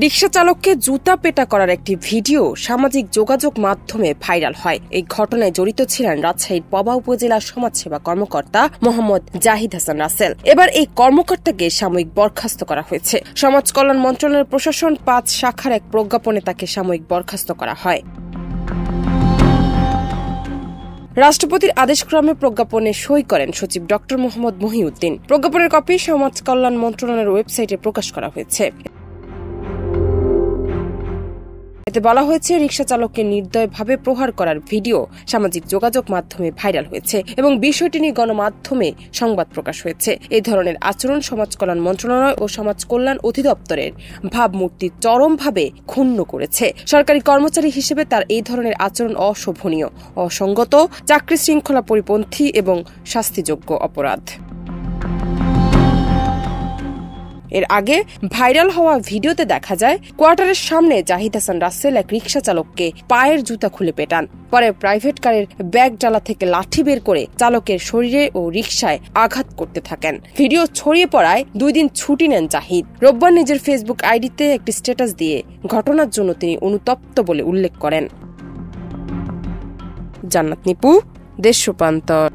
রিকশা চালককে জুতা পেটা করার একটি ভিডিও সামাজিক যোগাযোগ মাধ্যমে ভাইরাল হয়। এই ঘটনায় জড়িত ছিলেন রাজশাহীর পবা উপজেলার সমাজসেবা কর্মকর্তা মোহাম্মদ জাহিদ হাসান রাসেল। এবার এই কর্মকর্তাকে সাময়িক বরখাস্ত করা হয়েছে। সমাজ কল্যাণ মন্ত্রণালয়ের প্রশাসন ৫ শাখার এক প্রজ্ঞাপনে তাকে সাময়িক বরখাস্ত করা হয়। রাষ্ট্রপতির আদেশক্রমে প্রজ্ঞাপনে সই করেন সচিব ড মোহাম্মদ মহিউদ্দিন। প্রজ্ঞাপনের কপি সমাজ কল্যাণ মন্ত্রণালয়ের ওয়েবসাইটে প্রকাশ করা হয়েছে। এতে বলা হয়েছে, রিকশা চালককে নির্দয়ভাবে প্রহার করার ভিডিও সামাজিক যোগাযোগ মাধ্যমে ভাইরাল হয়েছে এবং বিষয়টি নিয়ে গণমাধ্যমে সংবাদ প্রকাশ হয়েছে। এই ধরনের আচরণ সমাজ কল্যাণ মন্ত্রণালয় ও সমাজ কল্যাণ অধিদপ্তরের ভাবমূর্তি চরমভাবে ক্ষুণ্ণ করেছে। সরকারি কর্মচারী হিসেবে তার এই ধরনের আচরণ অশোভনীয়, অসংগত, চাকরি শৃঙ্খলা পরিপন্থী এবং শাস্তিযোগ্য অপরাধ। এর আগে ভাইরাল হওয়া ভিডিওতে দেখা যায়, কোয়ার্টারের সামনে জাহিদ হাসান রাসেল এক রিকশা চালককে পায়ের জুতা খুলে পেটান। পরে প্রাইভেট কারের ব্যাগ ডালা থেকে লাঠি বের করে চালকের শরীরে ও রিকশায় আঘাত করতে থাকেন। ভিডিও ছড়িয়ে পড়ায় 2 দিন ছুটি নেন জাহিদ। রোববার নিজের ফেসবুক আইডিতে একটি স্ট্যাটাস দিয়ে ঘটনার জন্য তিনি অনুতপ্ত বলে উল্লেখ করেন। জান্নাত নিপু, দেশ রূপান্তর।